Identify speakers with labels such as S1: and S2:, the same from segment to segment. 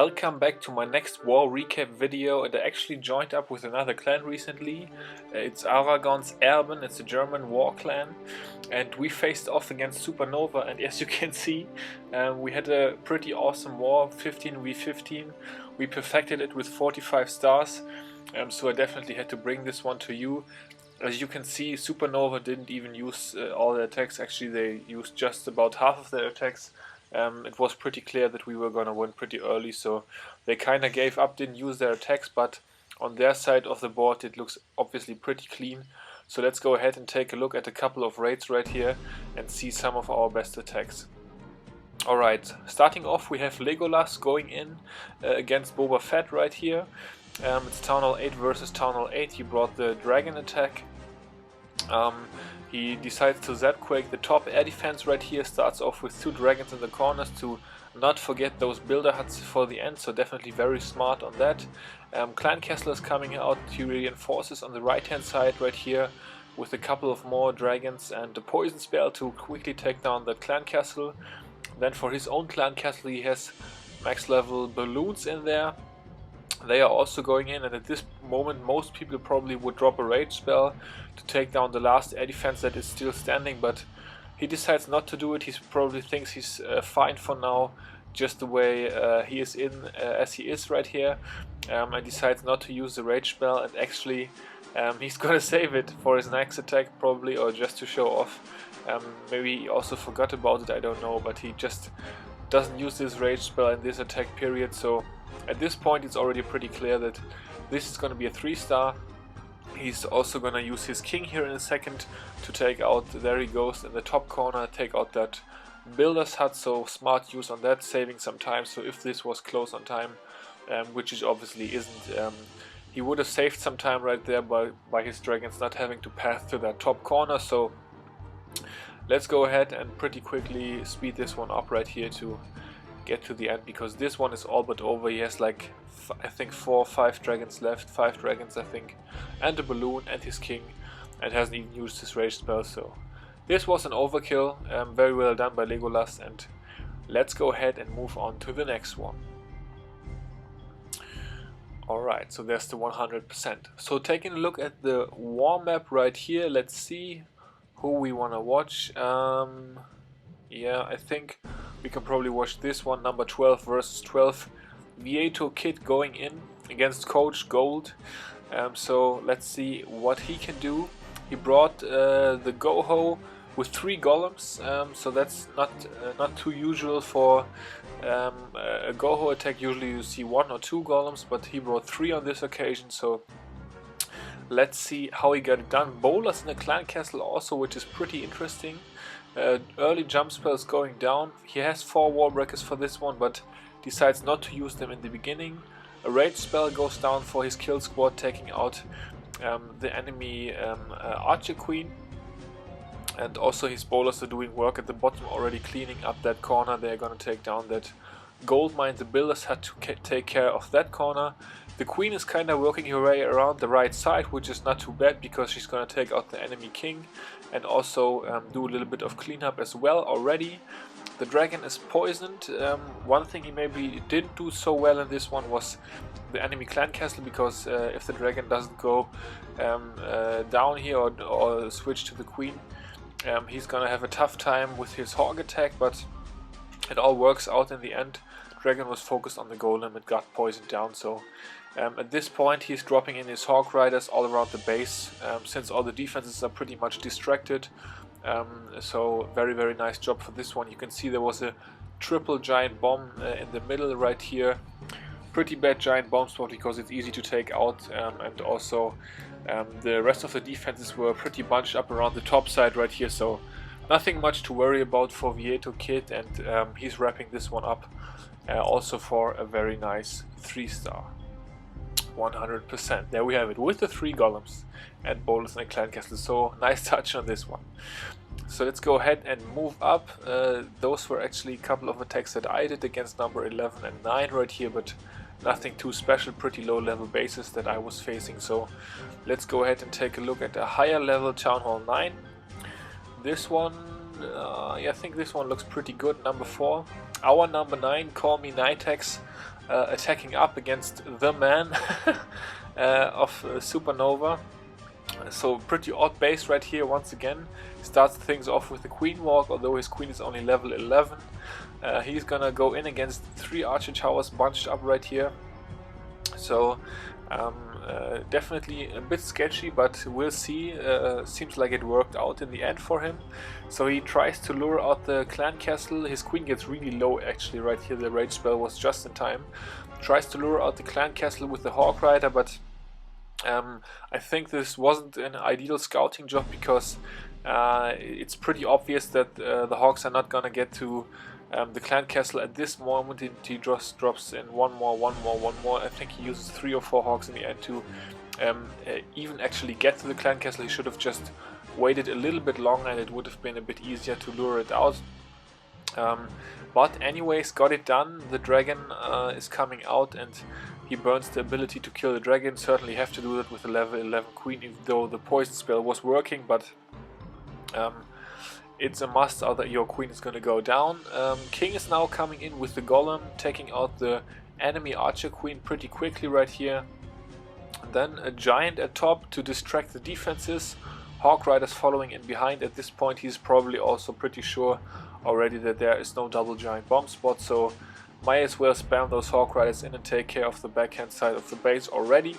S1: Welcome back to my next war recap video, and I actually joined up with another clan recently. It's Aragorns Erben, it's a German war clan, and we faced off against Supernova, and as you can see, we had a pretty awesome war, 15v15. We perfected it with 45 stars, so I definitely had to bring this one to you. As you can see, Supernova didn't even use all their attacks. Actually, they used just about half of their attacks. It was pretty clear that we were gonna win pretty early, so they kinda gave up, didn't use their attacks, but on their side of the board it looks obviously pretty clean. So let's go ahead and take a look at a couple of raids right here and see some of our best attacks. Alright, starting off we have Legolas going in against Boba Fett right here. It's Town Hall 8 versus Town Hall 8. He brought the dragon attack. He decides to Z-Quake the top air defense right here, starts off with 2 dragons in the corners to not forget those builder huts for the end, so definitely very smart on that. Clan Castle is coming out to reinforces on the right hand side right here with a couple of more dragons and a poison spell to quickly take down the Clan Castle. Then for his own Clan Castle he has max level balloons in there. They are also going in, and at this moment most people probably would drop a rage spell to take down the last air defense that is still standing, but he decides not to do it. He probably thinks he's fine for now, just the way he is as he is right here, and decides not to use the rage spell, and actually he's gonna save it for his next attack probably, or just to show off. Maybe he also forgot about it, I don't know, but he just doesn't use this rage spell in this attack period, so at this point it's already pretty clear that this is going to be a 3-star. He's also going to use his king here in a second to take out, there he goes in the top corner, take out that builder's hut, so smart use on that, saving some time. So if this was close on time, which it obviously isn't, he would have saved some time right there by his dragons not having to pass to that top corner. So let's go ahead and pretty quickly speed this one up right here to get to the end, because this one is all but over. He has like I think 4 or 5 dragons left, 5 dragons I think, and a balloon and his king, and hasn't even used his rage spell. So this was an overkill, very well done by Legolas, and let's go ahead and move on to the next one. Alright, so there's the 100%. So taking a look at the war map right here, let's see who we want to watch. Yeah, I think we can probably watch this one, number 12 versus 12. Vieto Kid going in against Coach Gold. So let's see what he can do. He brought the Goho with 3 golems, so that's not too usual for a Goho attack. Usually you see 1 or 2 golems, but he brought 3 on this occasion, so let's see how he got it done. Bowlers in the Clan Castle also, which is pretty interesting. Early jump spells going down. He has 4 wall breakers for this one, but decides not to use them in the beginning. A rage spell goes down for his kill squad, taking out the enemy Archer Queen. And also his bowlers are doing work at the bottom, already cleaning up that corner. They're gonna take down that gold mine. The builders had to take care of that corner. The queen is kind of working her way around the right side, which is not too bad because she's going to take out the enemy king and also do a little bit of cleanup as well already. The dragon is poisoned. One thing he maybe didn't do so well in this one was the enemy clan castle, because if the dragon doesn't go down here or switch to the queen, he's going to have a tough time with his hog attack, but it all works out in the end. Dragon was focused on the golem and got poisoned down, so at this point he's dropping in his Hawk Riders all around the base, since all the defenses are pretty much distracted. So very nice job for this one. You can see there was a triple giant bomb in the middle right here. Pretty bad giant bomb spot because it's easy to take out, and also the rest of the defenses were pretty bunched up around the top side right here, so nothing much to worry about for Vieto Kid, and he's wrapping this one up also for a very nice 3-star. 100%. There we have it, with the 3 golems and bowlers in the Clan Castle, so nice touch on this one. So let's go ahead and move up. Those were actually a couple of attacks that I did against number 11 and 9 right here, but nothing too special, pretty low level bases that I was facing. So let's go ahead and take a look at a higher level Town Hall 9. This one, yeah, I think this one looks pretty good, number 4. Our number 9, Call Me Nitex, attacking up against the man of Supernova. So pretty odd base right here once again. Starts things off with the Queen Walk, although his Queen is only level 11. He's gonna go in against 3 Archer Towers bunched up right here. So definitely a bit sketchy, but we'll see. Seems like it worked out in the end for him. So he tries to lure out the clan castle. His queen gets really low actually right here. The rage spell was just in time. Tries to lure out the clan castle with the Hawk Rider, but I think this wasn't an ideal scouting job, because it's pretty obvious that the Hawks are not gonna get to the clan castle at this moment. He just drops in one more. I think he uses 3 or 4 Hawks in the end to even actually get to the clan castle. He should have just waited a little bit longer, and it would have been a bit easier to lure it out. But anyways, got it done. The dragon is coming out, and he burns the ability to kill the dragon. Certainly have to do that with a level 11 queen, even though the poison spell was working, but it's a must, or that your queen is going to go down. King is now coming in with the golem, taking out the enemy archer queen pretty quickly right here. And then a giant at top to distract the defenses. Hawk Riders following in behind. At this point he's probably also pretty sure already that there is no double giant bomb spot, so might as well spam those Hawk Riders in and take care of the backhand side of the base already.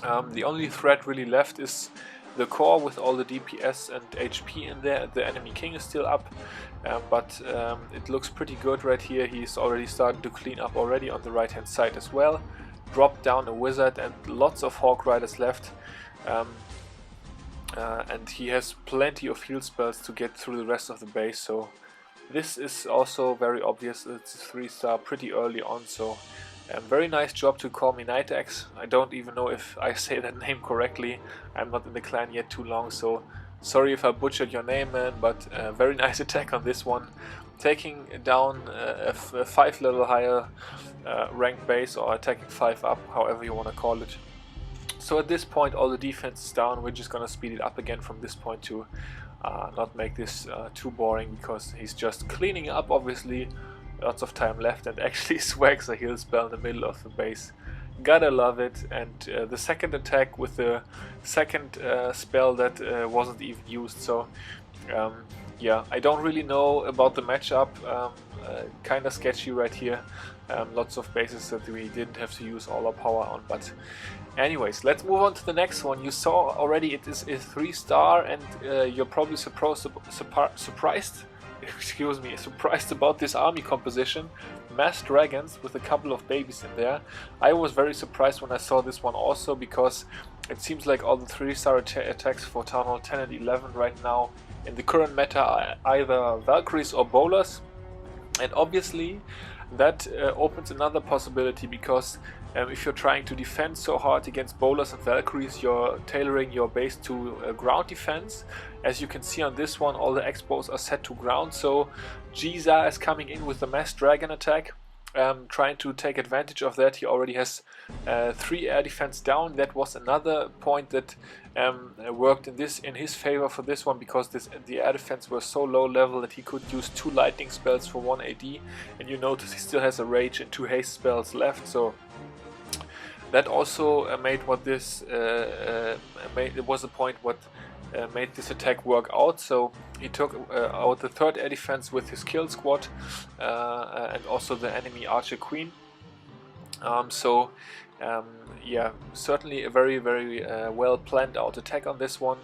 S1: The only threat really left is the core with all the DPS and HP in there. The enemy king is still up, but it looks pretty good right here. He's already started to clean up already on the right hand side as well. Dropped down a wizard and lots of Hawk Riders left. And he has plenty of heal spells to get through the rest of the base, so this is also very obvious. It's a 3-star pretty early on, so very nice job to call me Night Axe. I don't even know if I say that name correctly. I'm not in the clan yet too long, so sorry if I butchered your name, man, but very nice attack on this one. Taking down a 5 level higher ranked base, or attacking 5 up, however you want to call it. So at this point all the defense is down. We're just gonna speed it up again from this point to not make this too boring, because he's just cleaning up, obviously. Lots of time left, and actually swags a heal spell in the middle of the base. Gotta love it. And the second attack with the second spell that wasn't even used. So yeah, I don't really know about the matchup. Kinda sketchy right here. Lots of bases that we didn't have to use all our power on, but anyways, let's move on to the next one. You saw already it is a 3-star, and you're probably surprised about this army composition. Masked dragons with a couple of babies in there. I was very surprised when I saw this one also, because it seems like all the 3-star attacks for Town Hall 10 and 11 right now in the current meta are either Valkyries or Bowlers, and obviously that opens another possibility, because if you're trying to defend so hard against Bowlers and Valkyries, you're tailoring your base to ground defense. As you can see on this one, all the expos are set to ground, so Giza is coming in with the Masked Dragon attack, trying to take advantage of that. He already has 3 air defense down. That was another point that worked in his favor for this one, because the air defense was so low level that he could use 2 lightning spells for 1 AD, and you notice he still has a rage and 2 haste spells left, so that also made what this it was a point what made this attack work out. So he took out the 3rd air defense with his kill squad and also the enemy archer queen. Yeah, certainly a very well planned out attack on this one.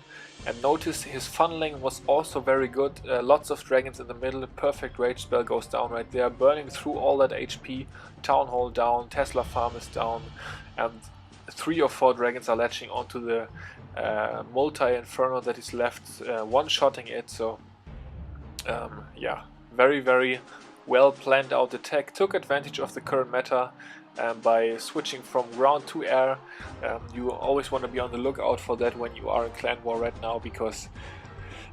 S1: And notice his funneling was also very good. Lots of dragons in the middle. Perfect rage spell goes down right there, burning through all that HP. Town Hall down, Tesla farm is down, and 3 or 4 dragons are latching onto the multi-inferno that is left, one-shotting it. So yeah, very well planned out attack. Took advantage of the current meta by switching from ground to air. You always want to be on the lookout for that when you are in clan war right now, because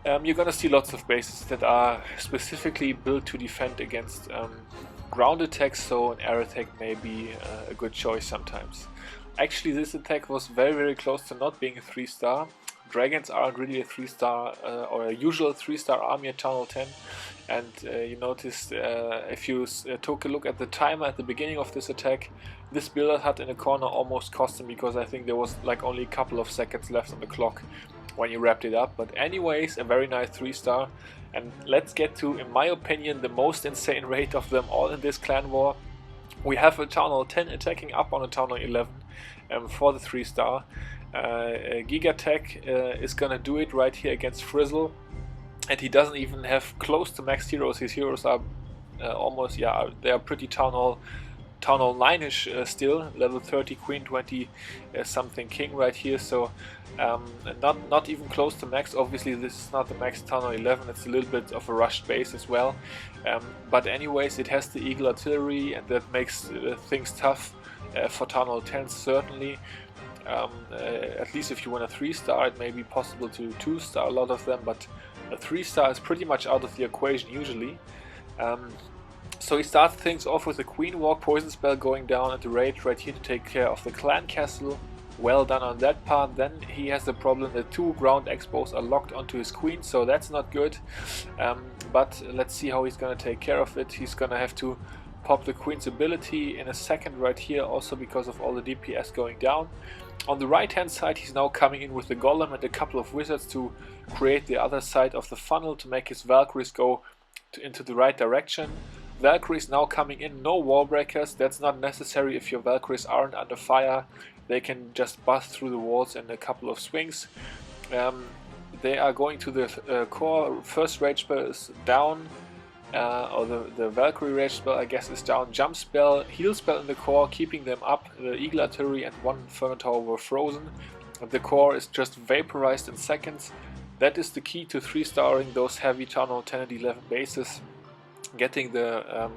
S1: you're gonna see lots of bases that are specifically built to defend against ground attacks, so an air attack may be a good choice sometimes. Actually, this attack was very close to not being a 3-star, dragons aren't really a 3-star or a usual 3-star army at Town Hall 10. And you noticed if you took a look at the timer at the beginning of this attack, this builder hut in the corner almost cost him, because I think there was like only a couple of seconds left on the clock when you wrapped it up. But anyways, a very nice 3-star. And let's get to, in my opinion, the most insane raid of them all in this clan war. We have a Town Hall 10 attacking up on a Town Hall 11 for the 3-star. Gigatech is gonna do it right here against Frizzle, and he doesn't even have close to max heroes. His heroes are almost, yeah, they are pretty Town Hall 9-ish still, level 30 Queen, 20 something King right here, so not even close to max. Obviously this is not the max Town Hall 11, it's a little bit of a rushed base as well, but anyways, it has the Eagle Artillery, and that makes things tough for Town Hall 10 certainly. At least if you want a 3-star, it may be possible to 2-star a lot of them, but a 3-star is pretty much out of the equation usually. So he starts things off with a Queen Walk Poison Spell going down at the raid right here to take care of the Clan Castle. Well done on that part. Then he has the problem that 2 ground expos are locked onto his Queen, so that's not good. But let's see how he's gonna take care of it. He's gonna have to pop the Queen's ability in a second right here, also because of all the DPS going down. On the right hand side, he's now coming in with the Golem and a couple of Wizards to create the other side of the funnel to make his Valkyries go into the right direction. Valkyries now coming in, no wall breakers. That's not necessary if your Valkyries aren't under fire. They can just bust through the walls in a couple of swings. They are going to the core. First rage spell is down, or the Valkyrie rage spell I guess is down. Jump spell, heal spell in the core, keeping them up. The Eagle Artillery and 1 Inferno Tower were frozen. The core is just vaporized in seconds. That is the key to 3-starring those heavy Town Hall 10 and 11 bases. Getting the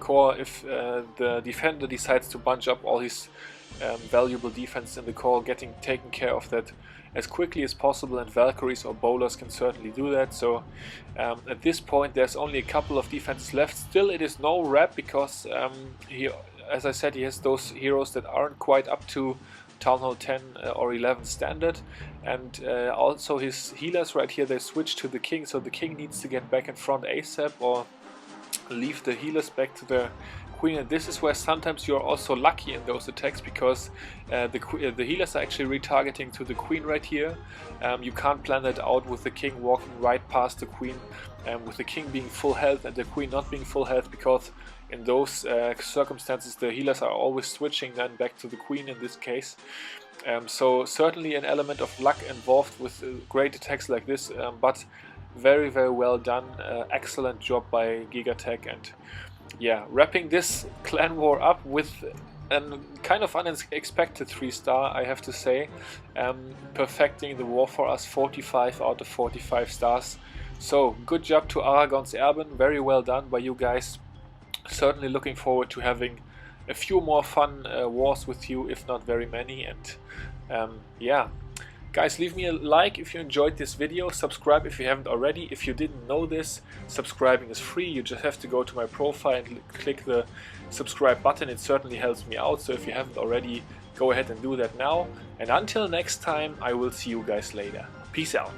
S1: core, if the defender decides to bunch up all his valuable defense in the core, getting taken care of that as quickly as possible, and Valkyries or bowlers can certainly do that. So at this point there's only a couple of defenses left. Still it is no wrap, because he, as I said, he has those heroes that aren't quite up to Town Hall 10 or 11 standard, and also his healers right here, they switch to the King, so the King needs to get back in front ASAP or leave the healers back to the Queen. And this is where sometimes you're also lucky in those attacks, because the healers are actually retargeting to the Queen right here. You can't plan that out with the King walking right past the Queen, with the King being full health and the Queen not being full health, because in those circumstances the healers are always switching then back to the Queen in this case. So certainly an element of luck involved with great attacks like this, but very well done. Excellent job by Gigatech. And yeah, wrapping this clan war up with a kind of unexpected 3-star, I have to say. Perfecting the war for us, 45 out of 45 stars. So good job to Aragorns Erben, very well done by you guys. Certainly looking forward to having a few more fun wars with you, if not very many. And yeah, guys, leave me a like if you enjoyed this video, subscribe if you haven't already. If you didn't know this, subscribing is free. You just have to go to my profile and click the subscribe button. It certainly helps me out, so if you haven't already, go ahead and do that now. And until next time, I will see you guys later. Peace out.